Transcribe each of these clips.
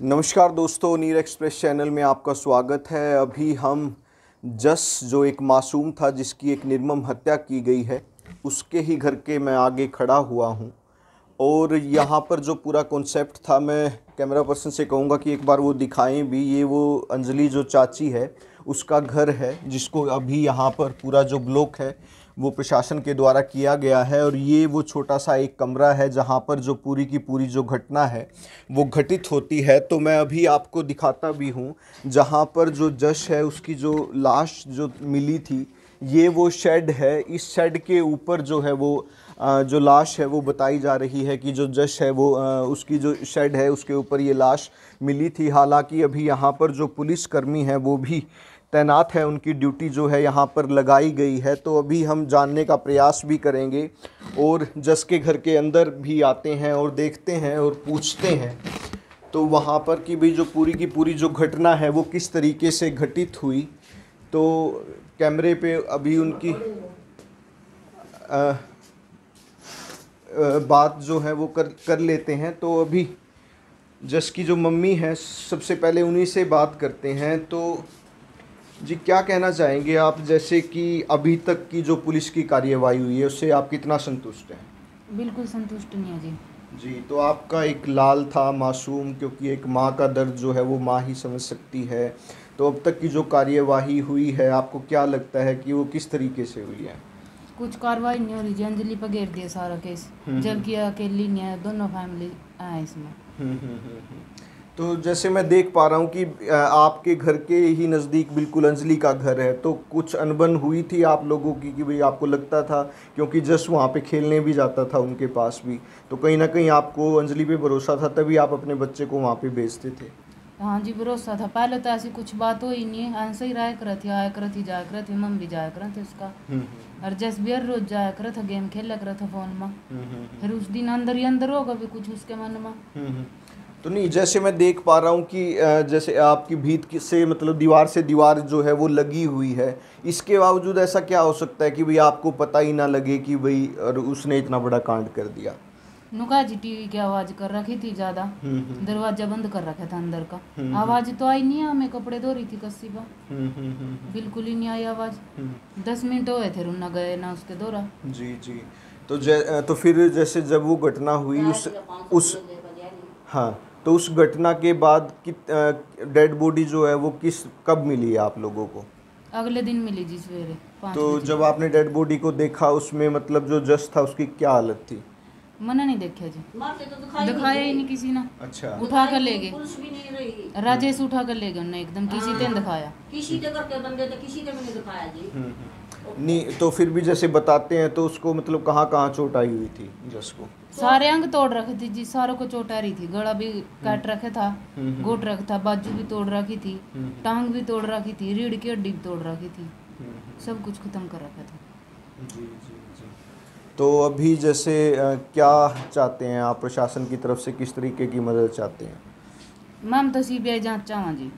नमस्कार दोस्तों, नीर एक्सप्रेस चैनल में आपका स्वागत है। अभी हम जस जो एक मासूम था जिसकी एक निर्मम हत्या की गई है, उसके ही घर के मैं आगे खड़ा हुआ हूँ। और यहाँ पर जो पूरा कॉन्सेप्ट था, मैं कैमरा पर्सन से कहूँगा कि एक बार वो दिखाएं भी। ये वो अंजलि जो चाची है उसका घर है, जिसको अभी यहाँ पर पूरा जो ब्लॉक है वो प्रशासन के द्वारा किया गया है। और ये वो छोटा सा एक कमरा है जहाँ पर जो पूरी की पूरी जो घटना है वो घटित होती है। तो मैं अभी आपको दिखाता भी हूँ जहाँ पर जो जश है उसकी जो लाश जो मिली थी, ये वो शेड है। इस शेड के ऊपर जो है वो जो लाश है वो बताई जा रही है कि जो जश है वो उसकी जो शेड है उसके ऊपर ये लाश मिली थी। हालांकि अभी यहाँ पर जो पुलिसकर्मी हैं वो भी तैनात है, उनकी ड्यूटी जो है यहाँ पर लगाई गई है। तो अभी हम जानने का प्रयास भी करेंगे और जस के घर के अंदर भी आते हैं और देखते हैं और पूछते हैं तो वहाँ पर कि भाई जो पूरी की पूरी जो घटना है वो किस तरीके से घटित हुई। तो कैमरे पे अभी उनकी बात जो है वो कर लेते हैं। तो अभी जस की जो मम्मी है, सबसे पहले उन्हीं से बात करते हैं। तो जी, क्या कहना चाहेंगे आप, जैसे कि अभी तक की जो पुलिस की कार्यवाही हुई है उससे आप कितना संतुष्ट हैं? बिल्कुल संतुष्ट नहीं है जी। जी, तो आपका एक लाल था मासूम, क्योंकि एक माँ का दर्द जो है वो माँ ही समझ सकती है। तो अब तक की जो कार्यवाही हुई है, आपको क्या लगता है कि वो किस तरीके से हुई है? कुछ कार्रवाई नहीं हो रही जी। अंजलि पर घेर दिया सारा केस, जबकि अकेली नहीं है, दोनों फैमिली है इसमें। तो जैसे मैं देख पा रहा हूँ कि आपके घर के ही नज़दीक बिल्कुल अंजलि का घर है। तो कुछ अनबन हुई थी आप लोगों की कि भाई आपको लगता था, क्योंकि जस्ट वहाँ पे खेलने भी जाता था उनके पास भी, तो कहीं ना कहीं आपको अंजलि पे भरोसा था, तभी आप अपने बच्चे को वहाँ पे भेजते थे? हाँ जी, भरोसा था। पहले तो ऐसी कुछ बात हो ही नहीं, ऐसे ही रहा कर थी, आया कर थी, जाया कर थी, मम भी जाया कर थे उसका। और जस भी हर रोज जाया कर था, गेम खेला कर था फोन में। फिर उस दिन अंदर ही अंदर होगा भी कुछ उसके मन में। तो नहीं, जैसे मैं देख पा रहा हूँ कि जैसे आपकी भीत से मतलब दीवार से दीवार जो है वो लगी हुई है, इसके बावजूद ऐसा क्या हो सकता है कि भाई आपको पता ही ना लगे कि भाई और उसने इतना बड़ा कांड कर दिया? नुका जी टीवी की आवाज कर रखी थी ज्यादा, दरवाजा बंद कर रखा था अंदर का। आवाज तो आई नहीं, हमें कपड़े धो रही थी कस्सी बा। बिल्कुल ही नहीं आई आवाज। 10 मिनट हुए थे, रुना गए ना उसके दौरा। जी जी। तो फिर जैसे जब वो घटना हुई उस हाँ, तो उस घटना के बाद कि डेड बॉडी जो है वो कब मिली है आप लोगों को? अगले दिन मिली जी सवेरे 5 तो बजे। जब आपने डेड बॉडी को देखा, उसमें मतलब जो जश था उसकी क्या हालत थी? मैंने नहीं देखा जी, दिखाया ही नहीं किसी ने। अच्छा। उठा कर ले गए, पुलिस भी नहीं रही, राजेश उठा कर ले गए उन्हें एकदम, किसी ने दिखाया। किसी के करके बंदे थे, किसी ने भी नहीं दिखाया जी। नहीं, तो फिर भी जैसे बताते हैं तो उसको मतलब कहाँ कहाँ चोट आई हुई थी जस को? सारे अंग तोड़ रखे थे जी, सारों को चोट आ रही थी। गला भी काट रखा था, घोट रखा था, बाजू भी तोड़ रखी थी, टांग भी तोड़ रखी थी, रीढ़ की हड्डी भी तोड़ रखी थी, सब कुछ खत्म कर रखा था। जी जी जी। तो अभी जैसे क्या चाहते हैं आप प्रशासन की तरफ से, किस तरीके की मदद चाहते हैं? मैम तो सीबीआई जांच चाहवा जी।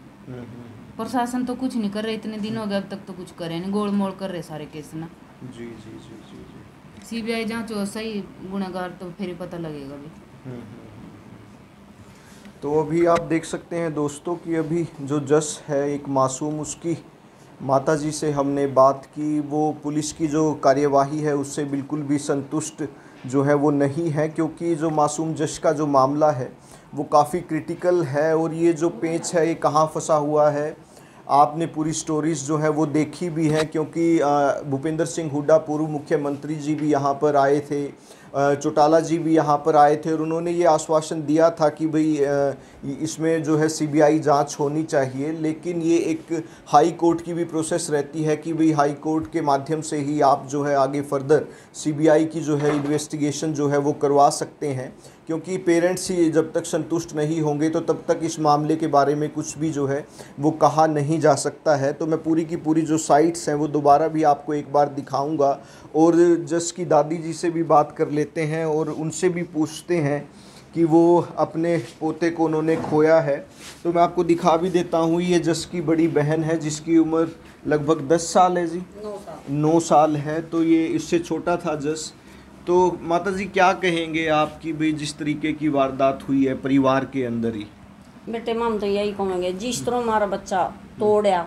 प्रशासन तो कुछ नहीं कर रहे, इतने दिन हो गए अब तक तो कुछ करे नहीं, गोल मोड़ कर रहे सारे केस ना। जी जी जी जी जी। सीबीआई जांच हो, सही गुनहगार तो फिर ही पता लगेगा भी। तो अभी आप देख सकते हैं दोस्तों कि अभी जो जस है एक मासूम, उसकी माताजी से हमने बात की। वो पुलिस की जो कार्यवाही है उससे बिल्कुल भी संतुष्ट जो है वो नहीं है, क्योंकि जो मासूम जश का जो मामला है वो काफ़ी क्रिटिकल है। और ये जो पेंच है ये कहाँ फंसा हुआ है, आपने पूरी स्टोरीज़ जो है वो देखी भी है, क्योंकि भूपेंद्र सिंह हुड्डा पूर्व मुख्यमंत्री जी भी यहाँ पर आए थे, चौटाला जी भी यहाँ पर आए थे, और उन्होंने ये आश्वासन दिया था कि भाई इसमें जो है सीबीआई जांच होनी चाहिए। लेकिन ये एक हाई कोर्ट की भी प्रोसेस रहती है कि भाई हाई कोर्ट के माध्यम से ही आप जो है आगे फर्दर सीबीआई की जो है इन्वेस्टिगेशन जो है वो करवा सकते हैं, क्योंकि पेरेंट्स ही जब तक संतुष्ट नहीं होंगे तो तब तक इस मामले के बारे में कुछ भी जो है वो कहा नहीं जा सकता है। तो मैं पूरी की पूरी जो साइट्स हैं वो दोबारा भी आपको एक बार दिखाऊंगा, और जस की दादी जी से भी बात कर लेते हैं और उनसे भी पूछते हैं कि वो अपने पोते को उन्होंने खोया है। तो मैं आपको दिखा भी देता हूँ, ये जस की बड़ी बहन है जिसकी उम्र लगभग 10 साल है जी, 9 साल है। तो ये इससे छोटा था जस। तो माता जी क्या कहेंगे आप कि भाई जिस तरीके की वारदात हुई है परिवार के अंदर ही? बेटे माम तो यही कहेंगे जिस तरह हमारा बच्चा तोड़या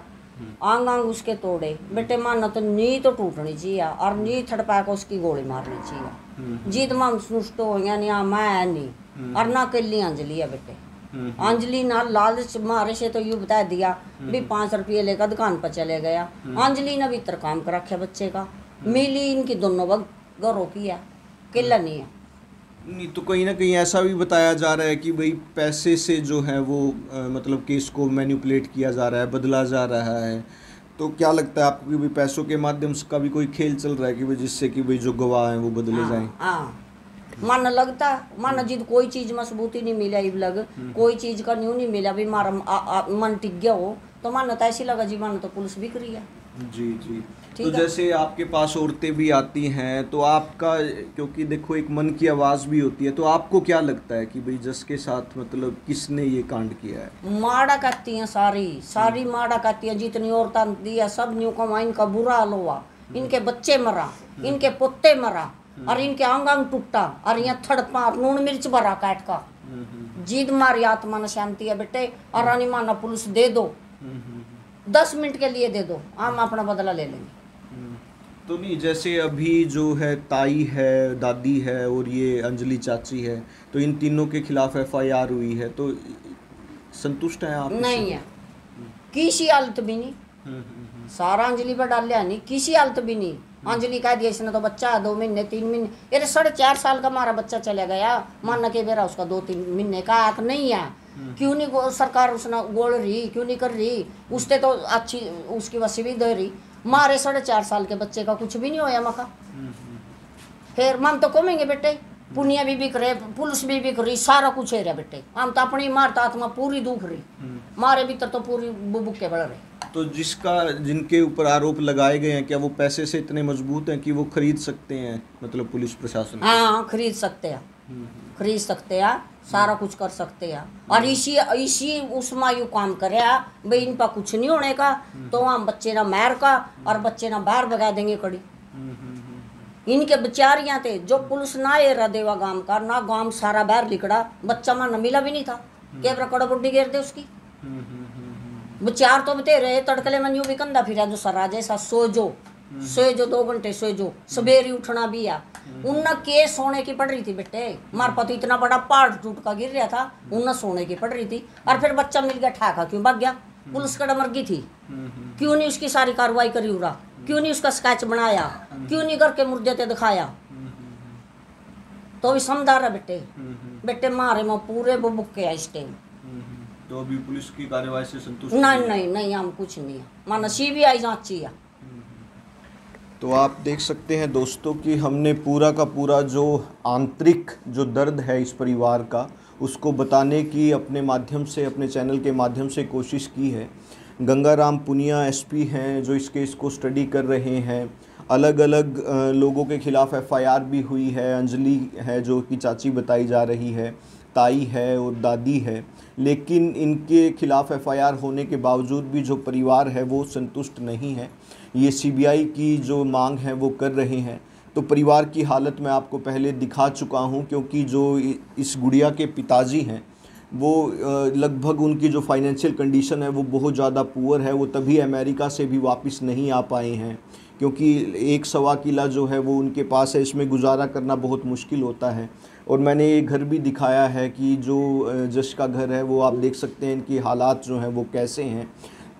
आंग आंग उसके तोड़े बेटे मानो तो नी तो टूटनी चाहिए और नी थड़पा के उसकी गोली मारनी चाहिए। जीत माम सुष्ट हो गया नहीं मैं नहीं और ना कली अंजलि है बेटे। अंजलि ना लालच मारे से तो यूं बता दिया भी 5 रुपये लेकर दुकान पर चले गया। अंजलि ने भीतर काम कर रखा बच्चे का मिली इनकी दोनों वक्त घरों की है किला नहीं है। नहीं तो कहीं ना कहीं ऐसा भी बताया जा रहा है कि भाई पैसे से जो है वो मतलब केस को मैनिपुलेट किया जा रहा है, बदला जा रहा है। तो क्या लगता है आपको कि भाई पैसों के माध्यम से का भी कोई खेल चल रहा है कि भाई जिससे कि भाई जो गवाह हैं वो बदले जाएं? हाँ मन लगता मन जिद कोई चीज में सबूती नहीं मिला इब लग कोई चीज का न्यू नहीं मिला भी मारा मन टिक गया हो तो मन तो ऐसी लगा जी मन तो पुलिस बिक रही है। जी जी। तो जैसे आपके पास औरतें भी आती हैं तो आपका, क्योंकि देखो एक मन की आवाज़ भी होती है, तो आपको क्या लगता है कि भाई जस के साथ मतलब किसने ये कांड किया है? माड़ा कहती हैं सारी माड़ा कहती हैं जितनी औरतें दिया सब न्यू कमा इनका बुरा हाल हुआ इनके बच्चे मरा इनके पोते मरा और इनके अंग अंग टूटा और यहाँ थड़पा नून मिर्च भरा काट का जीद मारी आत्मा न शांति है बेटे और रानी माना पुलिस दे दो 10 मिनट के लिए दे दो हम अपना बदला ले लेंगे। तो नहीं जैसे अभी जो है ताई है, दादी है और ये अंजलि चाची है, तो इन तीनों के खिलाफ FIR हुई है, तो संतुष्ट हैं आप? नहीं है किसी हालत भी नहीं सारा अंजलि पर डाल लिया नहीं किसी हालत भी नहीं। अंजलि कह दिया इसने तो बच्चा 2 महीने 3 महीने ये 4.5 साल का हमारा बच्चा चला गया मान के बेरा उसका 2-3 महीने का आंख नहीं है। क्यों नहीं सरकार उसने गोल रही क्यों नहीं कर रही उससे तो अच्छी उसकी वसी भी दे रही मारे 4.5 साल के बच्चे का कुछ भी नहीं होया मका। फिर हम तो कमेंगे बेटे पुनिया भी बिक रहे पुलिस भी बिक रही सारा कुछ है रहा बेटे हम तो अपनी मारता आत्मा पूरी दुख रही मारे भीतर तो पूरी बुबुक के बढ़ रहे। तो जिनके ऊपर आरोप लगाए गए हैं क्या वो पैसे से इतने मजबूत हैं कि वो खरीद सकते हैं मतलब पुलिस प्रशासन? हाँ खरीद सकते हैं सारा कुछ कर सकते हैं और इसी उस मायू काम करे भाई इन पर कुछ नहीं होने का तो हम बच्चे ना मार का और बच्चे ना बाहर भगा देंगे कड़ी। इनके बेचारियां थे जो पुलिस ना ये रदेवा गांव का ना गांव सारा बाहर लिकड़ा बच्चा मां मिला भी नहीं था केवरा कड़ा बुड्ढी गिर दे उसकी विचार तो बते रहे तड़कले मन यूं भी कंधा फिरा जो सरा जैसा सो जो 2 घंटे सो जो सवेरे उठना भी आ उन्ना केस सोने की पड़ रही थी बेटे मार पति इतना बड़ा पहाड़ टूट का गिर रहा था उन्ना सोने की पड़ रही थी और फिर बच्चा मिल गया ठाका क्यों भाग गया पुलिस कड़ा मर गई थी क्यों नहीं उसकी सारी कार्रवाई करी उड़ा क्यों नहीं उसका स्केच बनाया क्यों नहीं करके मुर्दे ते दिखाया तो भी समझदार है बेटे मारे में पूरे बुबुक के इस टाइम। तो अभी पुलिस की कार्रवाई से संतुष्ट? नहीं हम कुछ नहीं है माना CBI जांची है। तो आप देख सकते हैं दोस्तों कि हमने पूरा का पूरा जो आंतरिक जो दर्द है इस परिवार का उसको बताने की अपने माध्यम से अपने चैनल के माध्यम से कोशिश की है। गंगाराम पुनिया SP हैं जो इस केस को स्टडी कर रहे हैं। अलग अलग लोगों के खिलाफ FIR भी हुई है। अंजलि है जो कि चाची बताई जा रही है, ताई है और दादी है, लेकिन इनके खिलाफ FIR होने के बावजूद भी जो परिवार है वो संतुष्ट नहीं है। ये CBI की जो मांग है वो कर रहे हैं। तो परिवार की हालत मैं आपको पहले दिखा चुका हूँ क्योंकि जो इस गुड़िया के पिताजी हैं वो लगभग उनकी जो फाइनेंशियल कंडीशन है वो बहुत ज़्यादा पुअर है। वो तभी अमेरिका से भी वापस नहीं आ पाए हैं क्योंकि 1-1.25 किला जो है वो उनके पास है, इसमें गुजारा करना बहुत मुश्किल होता है। और मैंने ये घर भी दिखाया है कि जो जश का घर है वो आप देख सकते हैं इनकी हालात जो हैं वो कैसे हैं।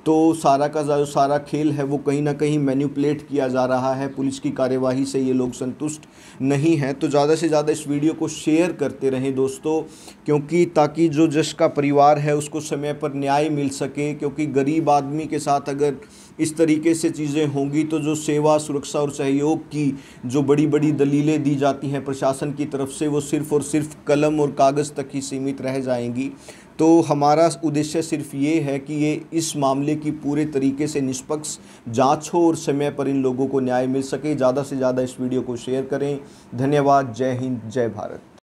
तो सारा का जो सारा खेल है वो कहीं ना कहीं मैनिपुलेट किया जा रहा है। पुलिस की कार्यवाही से ये लोग संतुष्ट नहीं हैं। तो ज़्यादा से ज़्यादा इस वीडियो को शेयर करते रहें दोस्तों, क्योंकि ताकि जो जश का परिवार है उसको समय पर न्याय मिल सके। क्योंकि गरीब आदमी के साथ अगर इस तरीके से चीज़ें होंगी तो जो सेवा, सुरक्षा और सहयोग की जो बड़ी बड़ी दलीलें दी जाती हैं प्रशासन की तरफ से वो सिर्फ़ और सिर्फ कलम और कागज़ तक ही सीमित रह जाएंगी। तो हमारा उद्देश्य सिर्फ ये है कि ये इस मामले की पूरे तरीके से निष्पक्ष जांच हो और समय पर इन लोगों को न्याय मिल सके। ज़्यादा से ज़्यादा इस वीडियो को शेयर करें। धन्यवाद। जय हिंद, जय भारत।